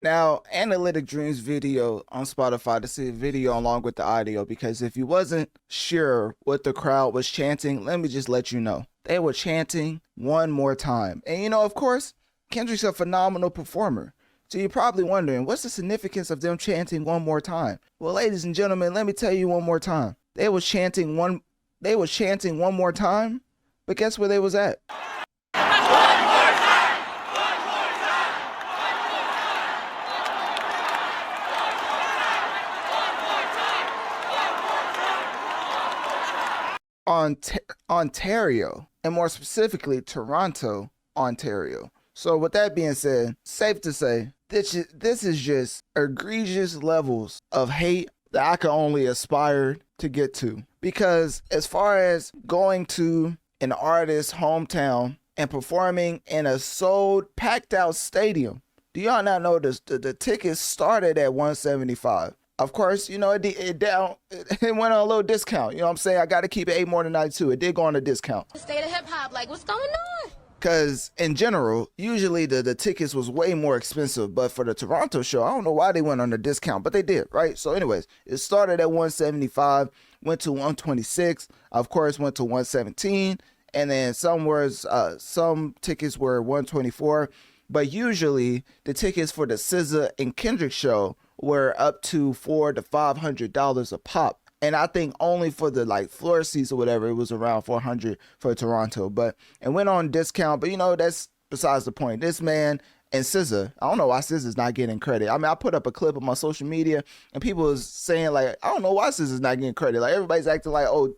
Now, Analytic Dreamz video on Spotify to see a video along with the audio, because if you wasn't sure what the crowd was chanting, let me just let you know. They were chanting one more time. And you know, of course, Kendrick's a phenomenal performer. So you're probably wondering, what's the significance of them chanting one more time? Well, ladies and gentlemen, let me tell you one more time. They was chanting one more time, but guess where they was at? Ontario, and more specifically Toronto, Ontario. So with that being said, safe to say, this is just egregious levels of hate that I can only aspire to get to. Because as far as going to an artist's hometown and performing in a sold, packed out stadium, do y'all not know the tickets started at $175? Of course, you know, it went on a little discount. You know what I'm saying? I got to keep it 8 more than 92. It did go on a discount. State of hip hop, like, what's going on? Because in general, usually the tickets was way more expensive. But for the Toronto show, I don't know why they went on a discount, but they did, right? So anyways, it started at 175, went to 126, of course, went to 117. And then some tickets were 124. But usually the tickets for the SZA and Kendrick show were up to $400 to $500 a pop. And I think only for the like floor seats or whatever, it was around $400 for Toronto. But it went on discount. But you know, that's besides the point. This man and SZA, I don't know why SZA's not getting credit. I mean, I put up a clip on my social media and people was saying like, I don't know why SZA's not getting credit. Like everybody's acting like, oh,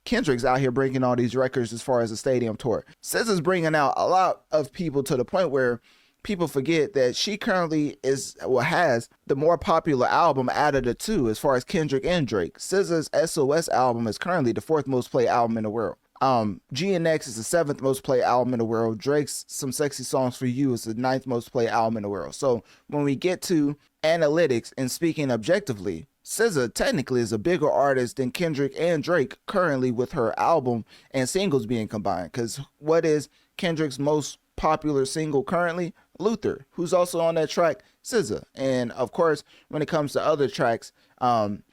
Kendrick's out here breaking all these records as far as the stadium tour. SZA's bringing out a lot of people to the point where people forget that she currently has the more popular album out of the two as far as Kendrick and Drake. SZA's SOS album is currently the 4th most played album in the world. GNX is the 7th most played album in the world. Drake's Some Sexy Songs for You is the 9th most played album in the world. So when we get to analytics and speaking objectively, SZA technically is a bigger artist than Kendrick and Drake currently with her album and singles being combined. Because what is Kendrick's most popular single currently? Luther, who's also on that track, SZA. And of course, when it comes to other tracks,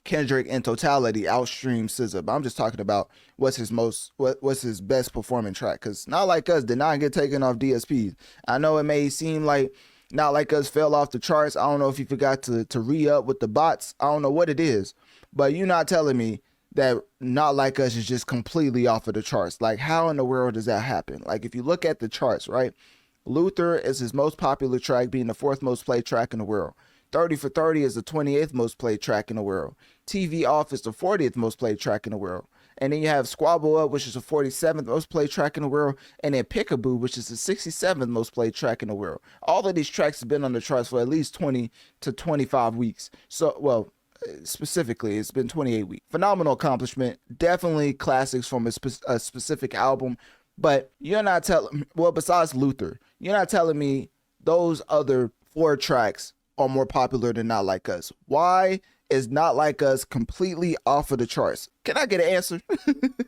Kendrick in totality outstreams SZA. But I'm just talking about what's his best performing track. Because Not Like Us did not get taken off DSPs. I know it may seem like Not Like Us fell off the charts. I don't know if you forgot to re-up with the bots. I don't know what it is. But you're not telling me that Not Like Us is just completely off of the charts. Like, how in the world does that happen? Like, if you look at the charts, right? Luther is his most popular track, being the 4th most played track in the world. 30 for 30 is the 28th most played track in the world. TV Off is the 40th most played track in the world. And then you have Squabble Up, which is the 47th most played track in the world. And then Pickaboo, which is the 67th most played track in the world. All of these tracks have been on the charts for at least 20 to 25 weeks. So, well, specifically, it's been 28 weeks. Phenomenal accomplishment. Definitely classics from a specific album. But you're not telling, well, besides Luther, you're not telling me those other 4 tracks are more popular than Not Like Us. Why is Not Like Us completely off of the charts? Can I get an answer?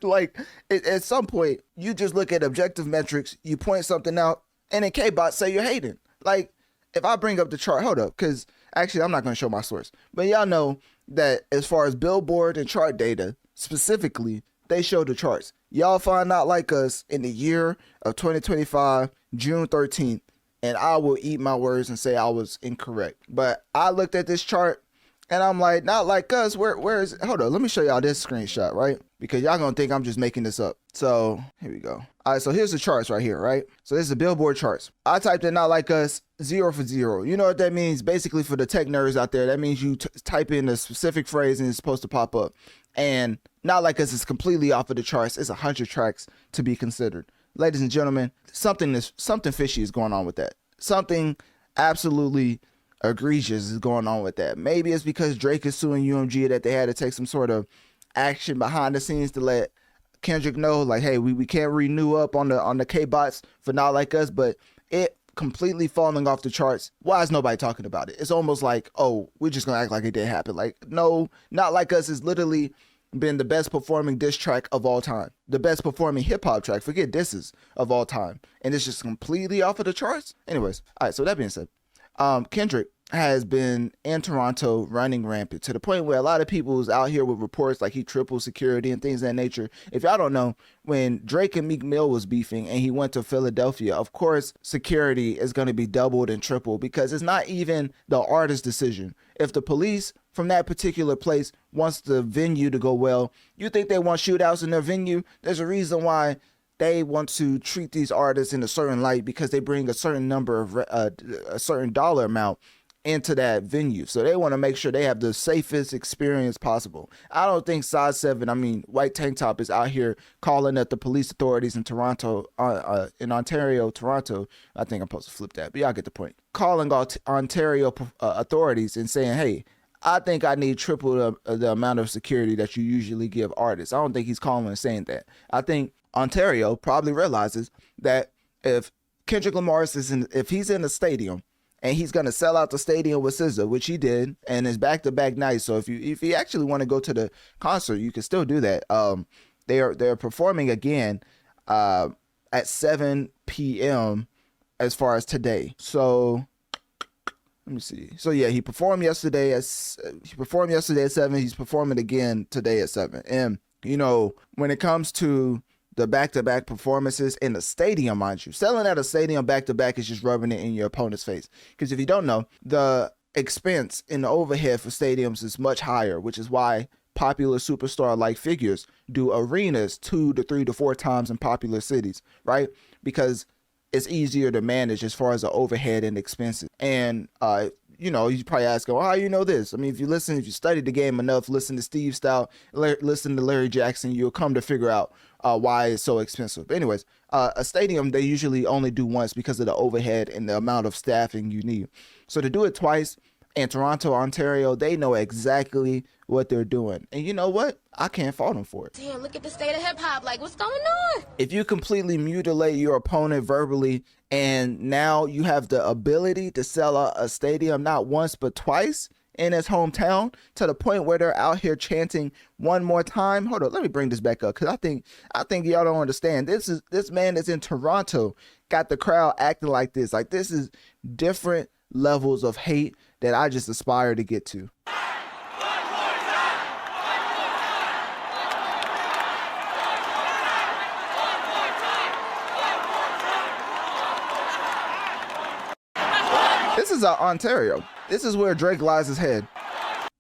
Like, at some point, you just look at objective metrics, you point something out, and then K-Bot say you're hating. Like, if I bring up the chart, hold up, because actually, I'm not going to show my source. But y'all know that as far as Billboard and chart data, specifically, they show the charts. Y'all find Not Like Us in the year of 2025, June 13th, and I will eat my words and say I was incorrect. But I looked at this chart, and I'm like, Not Like Us, where is it? Hold on, let me show y'all this screenshot, right? Because y'all gonna think I'm just making this up. So, here we go. All right, so here's the charts right here, right? So this is the Billboard charts. I typed in Not Like Us, 0 for 0. You know what that means? Basically, for the tech nerds out there, that means you type in a specific phrase and it's supposed to pop up. And Not Like Us is completely off of the charts. It's 100 tracks to be considered. Ladies and gentlemen, something fishy is going on with that. Something absolutely egregious is going on with that. Maybe it's because Drake is suing UMG that they had to take some sort of action behind the scenes to let Kendrick know, like, hey, we can't renew up on the K-Bots for Not Like Us, but it completely falling off the charts. Why is nobody talking about it? It's almost like, oh, we're just gonna act like it didn't happen. Like, no, Not Like Us has literally been the best performing diss track of all time, the best performing hip-hop track, forget disses, of all time, and it's just completely off of the charts. Anyways, all right, so that being said, Kendrick has been in Toronto running rampant to the point where a lot of people is out here with reports like he tripled security and things of that nature. If y'all don't know, when Drake and Meek Mill was beefing and he went to Philadelphia, of course, security is going to be doubled and tripled because it's not even the artist's decision. If the police from that particular place wants the venue to go well, you think they want shootouts in their venue? There's a reason why they want to treat these artists in a certain light because they bring a certain number of a certain dollar amount into that venue. So they want to make sure they have the safest experience possible. I don't think Size 7, White Tank Top is out here calling at the police authorities in Toronto, in Ontario, Toronto. I think I'm supposed to flip that, but y'all get the point. Calling Ontario authorities and saying, hey, I think I need triple the amount of security that you usually give artists. I don't think he's calling and saying that. I think Ontario probably realizes that if Kendrick Lamar if he's in a stadium and he's gonna sell out the stadium with SZA, which he did, and it's back-to-back nights. So if you actually want to go to the concert, you can still do that. They're performing again at 7 p.m. as far as today. So let me see. So yeah, he performed yesterday at 7. He's performing again today at 7. And you know, when it comes to the back-to-back performances in the stadium, mind you, selling at a stadium back-to-back is just rubbing it in your opponent's face. Because if you don't know, the expense in the overhead for stadiums is much higher, which is why popular superstar-like figures do arenas 2 to 3 to 4 times in popular cities, right? Because it's easier to manage as far as the overhead and expenses. And you probably ask, well, how you know this? If you study the game enough, listen to Steve Stout, listen to Larry Jackson, you'll come to figure out why it's so expensive. But anyways, a stadium, they usually only do once because of the overhead and the amount of staffing you need. So to do it twice in Toronto, Ontario, they know exactly what they're doing. And you know what? I can't fault them for it. Damn, look at the state of hip-hop. Like, what's going on? If you completely mutilate your opponent verbally and now you have the ability to sell out a stadium not once but twice in his hometown to the point where they're out here chanting one more time. Hold on, let me bring this back up because I think y'all don't understand. This man is in Toronto, got the crowd acting like this. Like, this is different levels of hate that I just aspire to get to. This is Ontario. This is where Drake lies his head.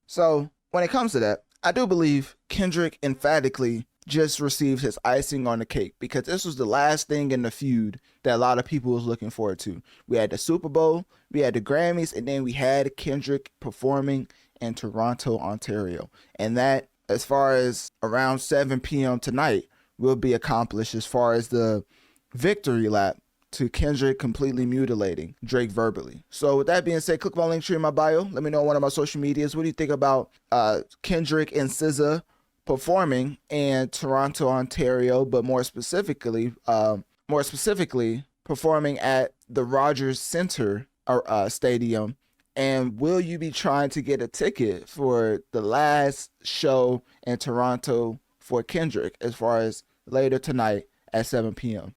So when it comes to that, I do believe Kendrick emphatically just received his icing on the cake because this was the last thing in the feud that a lot of people was looking forward to. We had the Super Bowl, we had the Grammys, and then we had Kendrick performing in Toronto, Ontario. And that, as far as around 7 p.m. tonight, will be accomplished as far as the victory lap to Kendrick completely mutilating Drake verbally. So with that being said, click my link tree in my bio. Let me know on one of my social medias. What do you think about Kendrick and SZA performing in Toronto, Ontario, but more specifically performing at the Rogers Centre Stadium? And will you be trying to get a ticket for the last show in Toronto for Kendrick as far as later tonight at 7 p.m.?